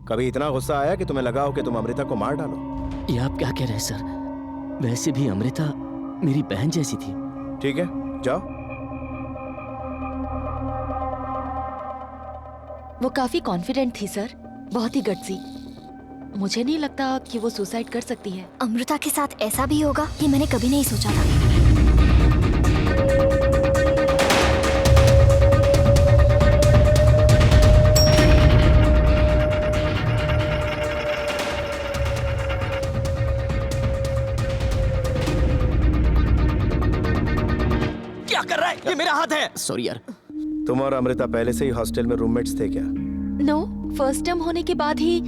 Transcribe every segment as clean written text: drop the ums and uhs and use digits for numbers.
कभी इतना गुस्सा आया कि तुम्हें लगा हो कि तुम अमृता को मार डालो? ये आप क्या कह रहे हैं सर? वैसे भी अमृता मेरी बहन जैसी थी। ठीक है, जाओ। वो काफी कॉन्फिडेंट थी सर, बहुत ही गट्सी। मुझे नहीं लगता कि वो सुसाइड कर सकती है। अमृता के साथ ऐसा भी होगा ये मैंने कभी नहीं सोचा था। क्या कर रहा है? ये मेरा हाथ है। सॉरी यार। तुम और अमृता पहले से ही हॉस्टल में रूममेट्स थे क्या? नो, फर्स्ट टर्म होने के बाद ही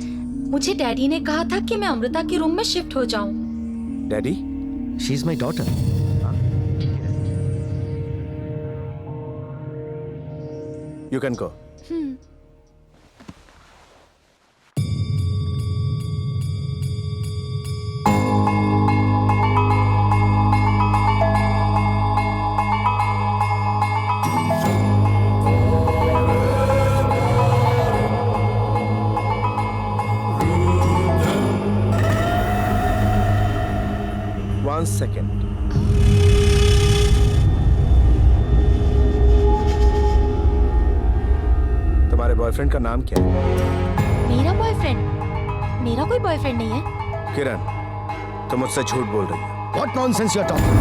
मुझे डैडी ने कहा था कि मैं अमृता के रूम में शिफ्ट हो जाऊं। Daddy? She is my daughter. You can go. One second. तुम्हारे बॉयफ्रेंड का नाम क्या है? मेरा बॉयफ्रेंड? मेरा कोई बॉयफ्रेंड नहीं है। किरण, तुम मुझसे झूठ बोल रही हो। What nonsense you are talking?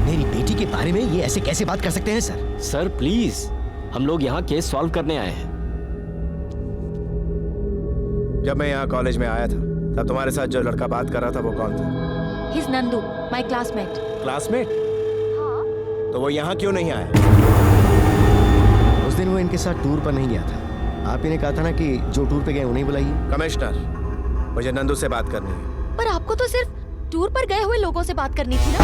मेरी बेटी के बारे में ये ऐसे कैसे बात कर सकते हैं सर? सर प्लीज, हम लोग यहाँ केस सॉल्व करने आए हैं। जब मैं यहाँ कॉलेज में आया था तब तुम्हारे साथ जो लड़का बात कर रहा था वो कौन था? He's Nandu, my classmate. Classmate? हाँ? तो वो यहाँ क्यों नहीं आया? उस दिन वो इनके साथ टूर पर नहीं गया था। आप ही ने कहा था ना कि जो टूर पे गए उन्हें बुलाइए। कमिश्नर, मुझे नंदू से बात करनी है। पर आपको तो सिर्फ टूर पर गए हुए लोगों से बात करनी थी ना?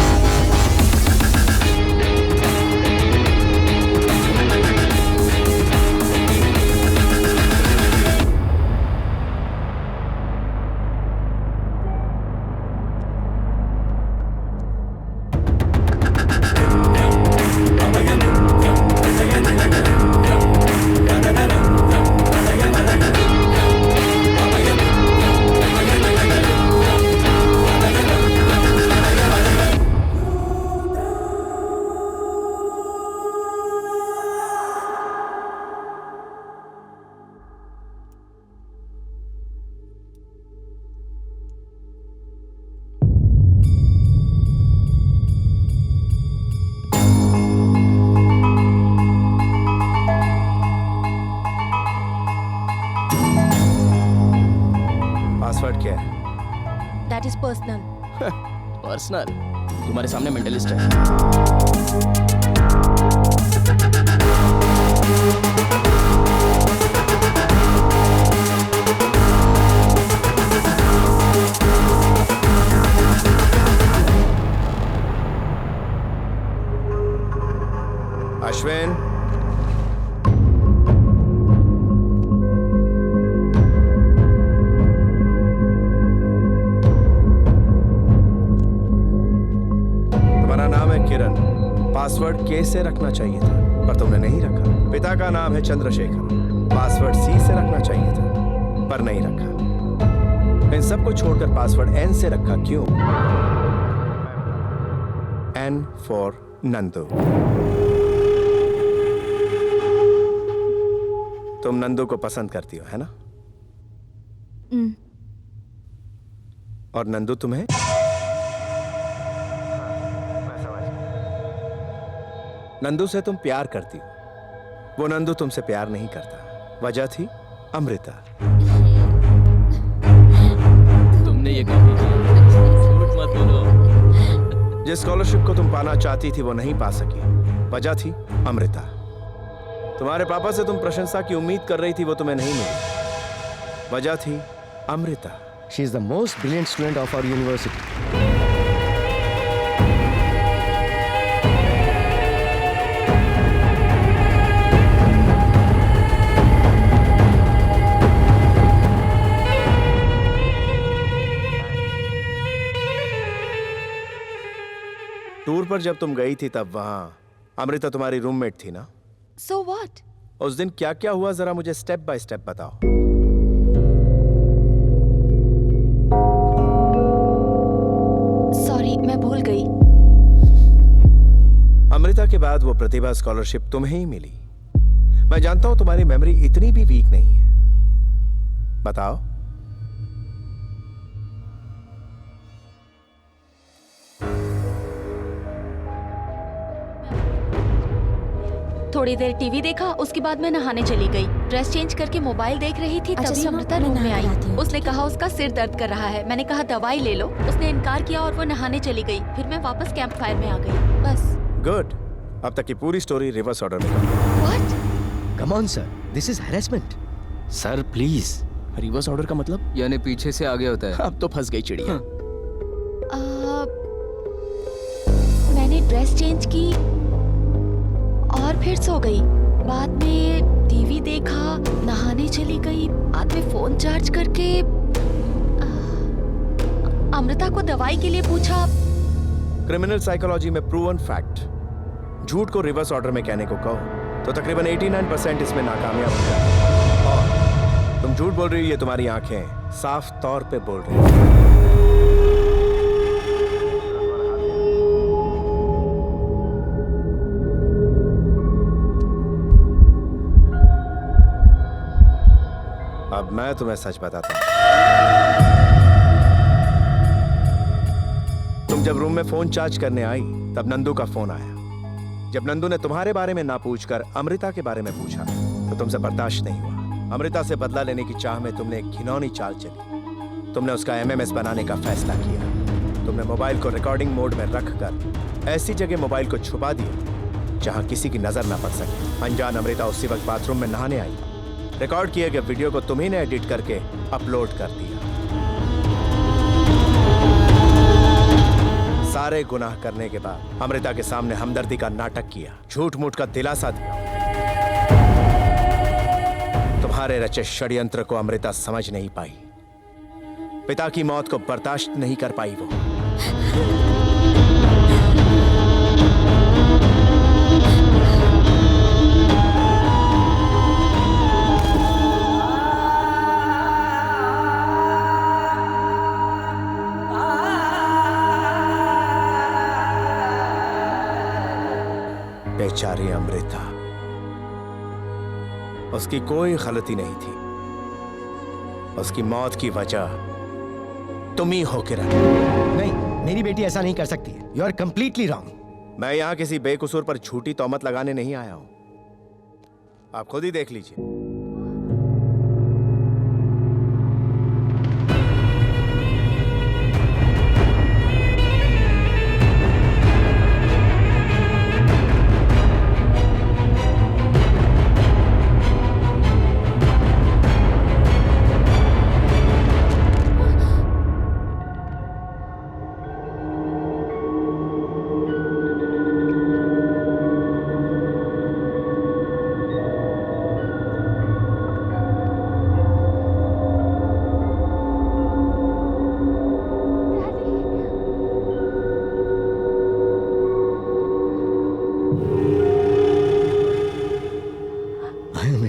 पासवर्ड क्या है? That is personal. पर्सनल? तुम्हारे सामने मेंटलिस्ट है। अश्विन, तुम्हारा नाम है किरण। पासवर्ड के से रखना चाहिए था पर तुमने नहीं रखा। पिता का नाम है चंद्रशेखर। पासवर्ड सी से रखना चाहिए था पर नहीं रखा। इन सबको छोड़कर पासवर्ड एन से रखा क्यों? N for Nandu. तुम नंदू को पसंद करती हो, है ना? और नंदू तुम्हें? नंदू से तुम प्यार करती हो, वो नंदू तुमसे प्यार नहीं करता। वजह थी अमृता। तुमने ये कहा, झूठ मत बोलो। जिस स्कॉलरशिप को तुम पाना चाहती थी वो नहीं पा सकी। वजह थी अमृता। तुम्हारे पापा से तुम प्रशंसा की उम्मीद कर रही थी, वो तुम्हें नहीं मिली। वजह थी Amrita. She is the most brilliant student of our university. Tour पर जब तुम गई थी तब वहां अमृता तुम्हारी रूममेट थी ना? So what? उस दिन क्या क्या हुआ जरा मुझे स्टेप बाय स्टेप बताओ। बाद वो प्रतिभा स्कॉलरशिप तुम्हें ही मिली। मैं जानता हूं तुम्हारी मेमोरी इतनी भी वीक नहीं है। बताओ। थोड़ी देर टीवी देखा, उसके बाद मैं नहाने चली गई। ड्रेस चेंज करके मोबाइल देख रही थी, अच्छा, तभी सुनो, अमृता मैं रूम में नहा आई। के आती हूँ। उसने कहा उसका सिर दर्द कर रहा है। मैंने कहा दवाई ले लो, उसने इनकार किया और वो नहाने चली गई। फिर मैं वापस कैंप फायर में आ गई, बस। गुड। अब तक की पूरी स्टोरी रिवर्स ऑर्डर में। What? Come on sir, this is harassment. Sir please. Reverse order का मतलब? यानी पीछे से आगे होता है। अब तो फंस गई चिड़िया। मैंने ड्रेस चेंज की और फिर सो गई। बाद में टीवी देखा, नहाने चली गई, बाद में फोन चार्ज करके अमृता को दवाई के लिए पूछा। क्रिमिनल साइकोलॉजी में प्रूवन फैक्ट, झूठ को रिवर्स ऑर्डर में कहने को कहो तो तकरीबन 89% इसमें नाकामयाब हो जाते हैं। और तुम झूठ बोल रही हो, ये तुम्हारी आंखें साफ तौर पे बोल रही हैं। अब मैं तुम्हें सच बताता हूं। तुम जब रूम में फोन चार्ज करने आई तब नंदू का फोन आया। जब नंदू ने तुम्हारे बारे में ना पूछकर अमृता के बारे में पूछा तो तुमसे बर्दाश्त नहीं हुआ। अमृता से बदला लेने की चाह में तुमने एक घिनौनी चाल चली। तुमने उसका एमएमएस बनाने का फैसला किया। तुमने मोबाइल को रिकॉर्डिंग मोड में रखकर ऐसी जगह मोबाइल को छुपा दिया जहां किसी की नजर ना पड़ सके। अनजान अमृता उसी वक्त बाथरूम में नहाने आई। रिकॉर्ड किए गए वीडियो को तुम्ही ने एडिट करके अपलोड कर दिया। सारे गुनाह करने के बाद अमृता के सामने हमदर्दी का नाटक किया, झूठ मूठ का दिलासा दिया। तुम्हारे रचे षड्यंत्र को अमृता समझ नहीं पाई। पिता की मौत को बर्दाश्त नहीं कर पाई वो। बेचारी अमृता, उसकी कोई गलती नहीं थी। उसकी मौत की वजह तुम ही हो किरण। नहीं, मेरी बेटी ऐसा नहीं कर सकती है। You are completely wrong. मैं यहां किसी बेकसूर पर झूठी तौमत लगाने नहीं आया हूं। आप खुद ही देख लीजिए।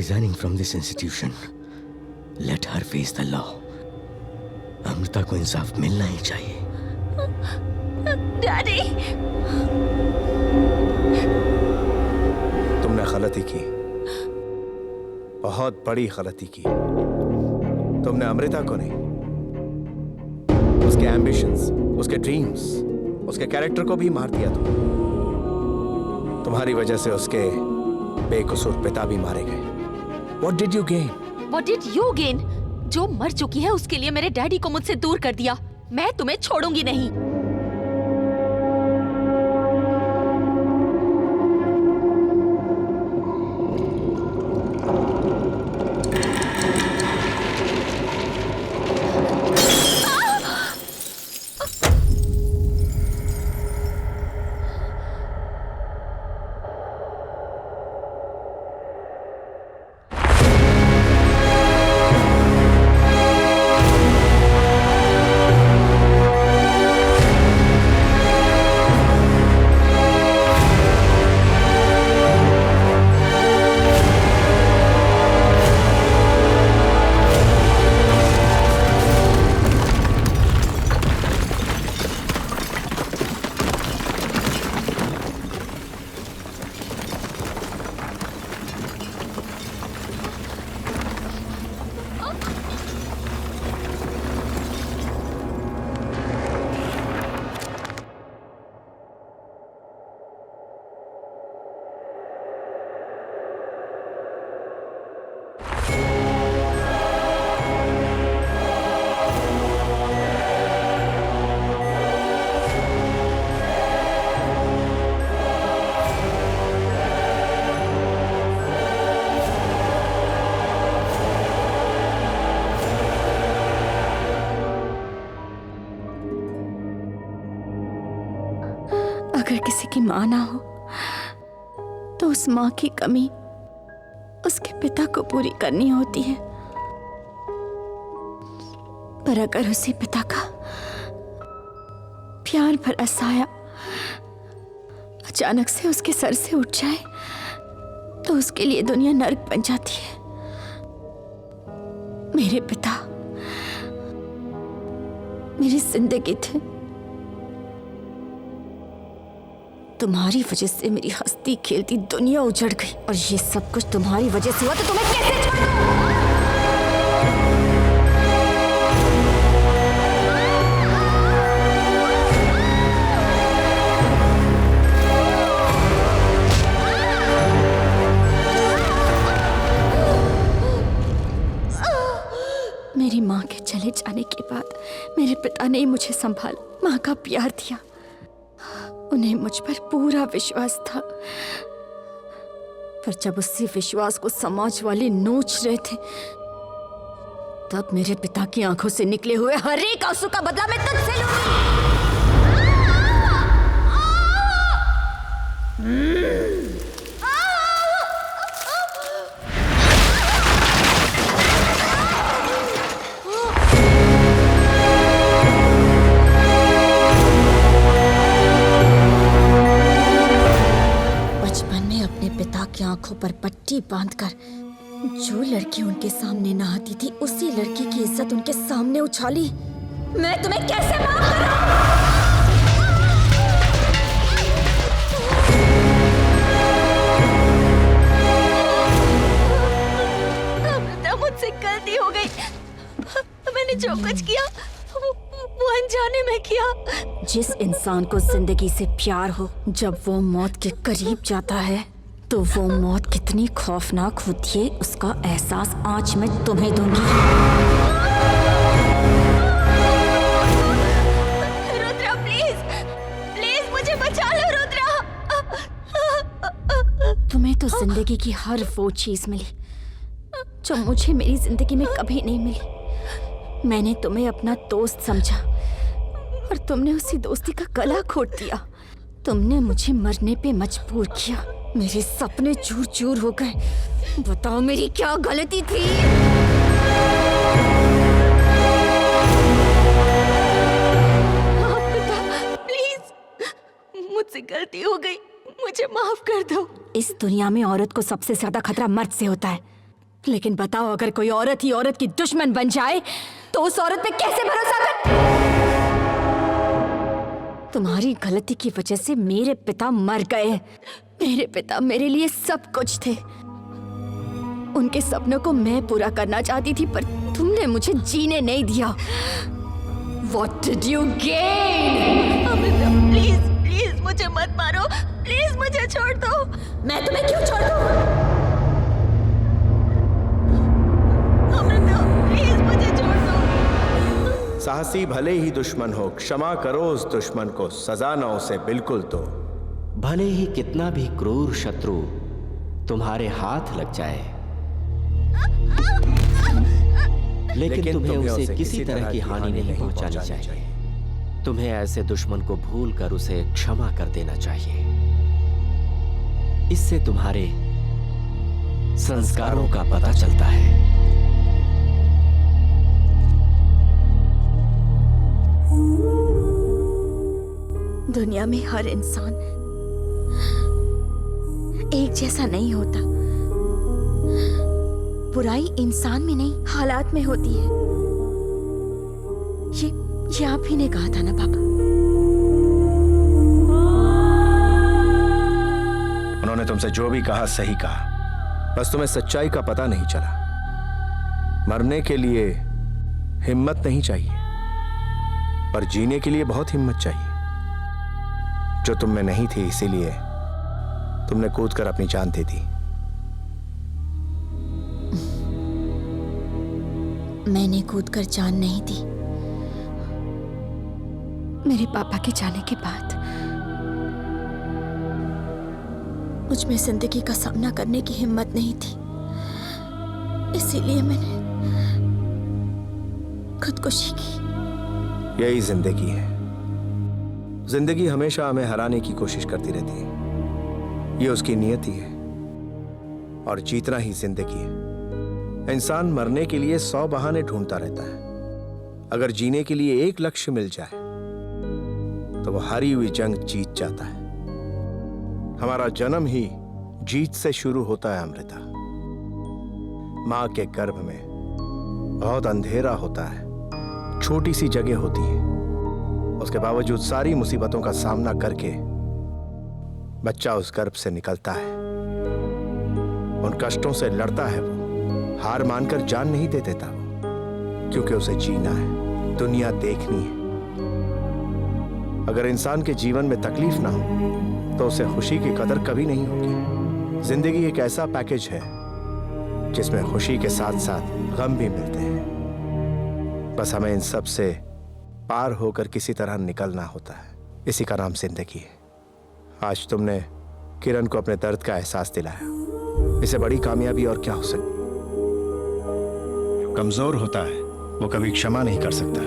Resigning from this institution. Let her face the law. Amrita को इंसाफ मिलना ही चाहिए। डैडी, तुमने गलती की, बहुत बड़ी गलती की। तुमने अमृता को नहीं, उसके एम्बिशंस, उसके ड्रीम्स, उसके कैरेक्टर को भी मार दिया। तुम्हारी वजह से उसके बेकसूर पिता भी मारे गए। What did you gain? What did you gain? जो मर चुकी है उसके लिए मेरे डैडी को मुझसे दूर कर दिया। मैं तुम्हें छोड़ूंगी नहीं। माँ ना हो तो उस माँ की कमी उसके पिता को पूरी करनी होती है। पर अगर उसी पिता का प्यार भरा साया अचानक से उसके सर से उठ जाए तो उसके लिए दुनिया नर्क बन जाती है। मेरे पिता मेरी जिंदगी थे। तुम्हारी वजह से मेरी हंसती खेलती दुनिया उजड़ गई और ये सब कुछ तुम्हारी वजह से हुआ तो तुम्हें कैसे छोड़ूं? मेरी माँ के चले जाने के बाद मेरे पिता ने ही मुझे संभाला, माँ का प्यार दिया। उन्हें मुझ पर पूरा विश्वास था, पर जब उसी विश्वास को समाज वाले नोच रहे थे तब मेरे पिता की आंखों से निकले हुए हर एक आंसू का बदला मैं तुझसे लूंगी। की आंखों पर पट्टी बांधकर जो लड़की उनके सामने नहाती थी उसी लड़की की इज्जत उनके सामने उछाली। मैं तुम्हें कैसे माफ करूं? मुझसे गलती हो गई। मैंने जो कुछ किया वो अनजाने में किया। जिस इंसान को जिंदगी से प्यार हो, जब वो मौत के करीब जाता है तो वो मौत कितनी खौफनाक होती है उसका एहसास आज मैं तुम्हें दूंगी। रुद्रा प्लीज प्लीज मुझे बचा लो रुद्रा। तुम्हें तो जिंदगी की हर वो चीज मिली जो मुझे मेरी जिंदगी में कभी नहीं मिली। मैंने तुम्हें अपना दोस्त समझा और तुमने उसी दोस्ती का गला घोट दिया। तुमने मुझे मरने पे मजबूर किया। मेरे सपने चूर चूर हो गए। बताओ मेरी क्या गलती थी? प्लीज मुझसे गलती हो गई, मुझे माफ कर दो। इस दुनिया में औरत को सबसे ज्यादा खतरा मर्द से होता है, लेकिन बताओ अगर कोई औरत ही औरत की दुश्मन बन जाए तो उस औरत पे कैसे भरोसा कर? तुम्हारी गलती की वजह से मेरे पिता मर गए। मेरे पिता मेरे लिए सब कुछ थे। उनके सपनों को मैं पूरा करना चाहती थी पर तुमने मुझे जीने नहीं दिया। What did you gain? Amrita please please मुझे मत मारो, प्लीज मुझे छोड़ दो। मैं तुम्हें क्यों छोड़ दूं? अमृता प्लीज मुझे छोड़ दो। साहसी भले ही दुश्मन हो, क्षमा करो उस दुश्मन को, सजा न उसे बिल्कुल दो। भले ही कितना भी क्रूर शत्रु तुम्हारे हाथ लग जाए, लेकिन तुम्हें उसे किसी तरह की हानि नहीं पहुंचानी चाहिए। तुम्हें ऐसे दुश्मन को भूलकर उसे क्षमा कर देना चाहिए। इससे तुम्हारे संस्कारों का पता चलता है। दुनिया में हर इंसान एक जैसा नहीं होता। बुराई इंसान में नहीं हालात में होती है। ये आप ही ने कहा था ना पापा? उन्होंने तुमसे जो भी कहा सही कहा, बस तुम्हें सच्चाई का पता नहीं चला। मरने के लिए हिम्मत नहीं चाहिए, पर जीने के लिए बहुत हिम्मत चाहिए, जो तुम में नहीं थी। इसीलिए तुमने कूदकर अपनी जान दे दी। मैंने कूदकर जान नहीं दी। मेरे पापा के जाने के बाद मुझ में जिंदगी का सामना करने की हिम्मत नहीं थी, इसीलिए मैंने खुदकुशी की। यही जिंदगी है। जिंदगी हमेशा हमें हराने की कोशिश करती रहती है, ये उसकी नियति है, और जीतना ही जिंदगी है। इंसान मरने के लिए 100 बहाने ढूंढता रहता है, अगर जीने के लिए एक लक्ष्य मिल जाए तो वो हारी हुई जंग जीत जाता है। हमारा जन्म ही जीत से शुरू होता है अमृता। मां के गर्भ में बहुत अंधेरा होता है, छोटी सी जगह होती है, उसके बावजूद सारी मुसीबतों का सामना करके बच्चा उस गर्भ से निकलता है। उन कष्टों से लड़ता है वो, हार मानकर जान नहीं दे देता वो, क्योंकि उसे जीना है, दुनिया देखनी है। अगर इंसान के जीवन में तकलीफ ना हो तो उसे खुशी की कदर कभी नहीं होगी। जिंदगी एक ऐसा पैकेज है जिसमें खुशी के साथ साथ गम भी मिलते हैं। बस हमें इन सब से पार होकर किसी तरह निकलना होता है, इसी का नाम जिंदगी है। आज तुमने किरण को अपने दर्द का एहसास दिलाया, इससे बड़ी कामयाबी और क्या हो सकती। कमजोर होता है वो कभी क्षमा नहीं कर सकता,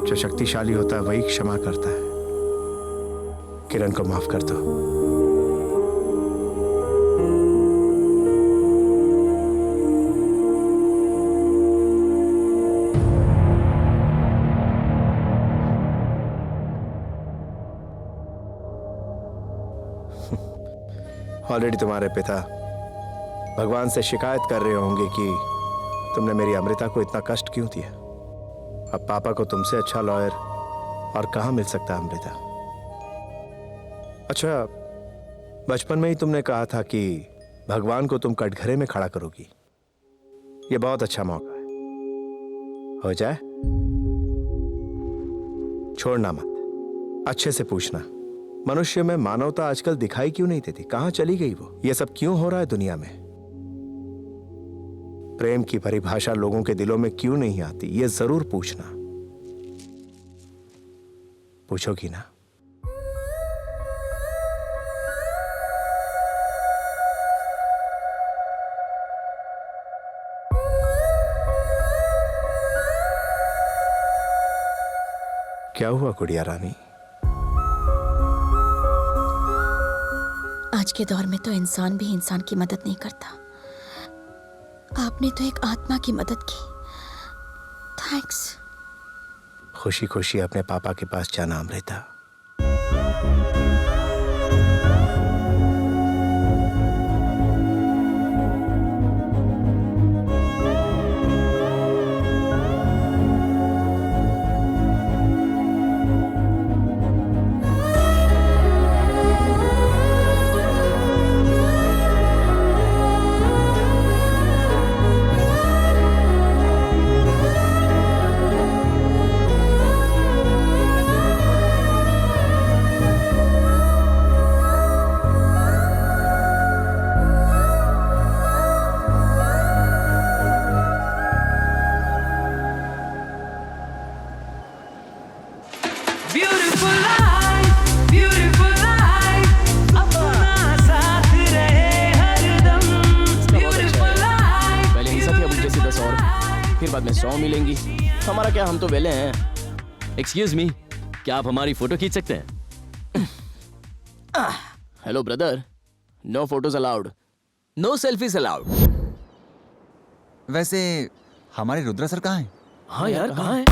जो शक्तिशाली होता है वही क्षमा करता है। किरण को माफ कर दो। ऑलरेडी तुम्हारे पिता भगवान से शिकायत कर रहे होंगे कि तुमने मेरी अमृता को इतना कष्ट क्यों दिया। अब पापा को तुमसे अच्छा लॉयर और कहाँ मिल सकता है अमृता। अच्छा, बचपन में ही तुमने कहा था कि भगवान को तुम कटघरे में खड़ा करोगी। ये बहुत अच्छा मौका है, हो जाए। छोड़ना मत, अच्छे से पूछना मनुष्य में मानवता आजकल दिखाई क्यों नहीं देती, कहां चली गई वो, ये सब क्यों हो रहा है दुनिया में। प्रेम की परिभाषा लोगों के दिलों में क्यों नहीं आती, ये जरूर पूछना। पूछोगी ना? क्या हुआ गुड़िया रानी? आज के दौर में तो इंसान भी इंसान की मदद नहीं करता। आपने तो एक आत्मा की मदद की, थैंक्स। खुशी खुशी अपने पापा के पास जाना अमृता। बाद में 100 मिलेंगी। हमारा क्या, हम तो वेले हैं। एक्सक्यूज मी, क्या आप हमारी फोटो खींच सकते हैं? Hello brother, no photos allowed, no selfies allowed. वैसे हमारे रुद्रा सर कहाँ हैं? हाँ यार, कहाँ है?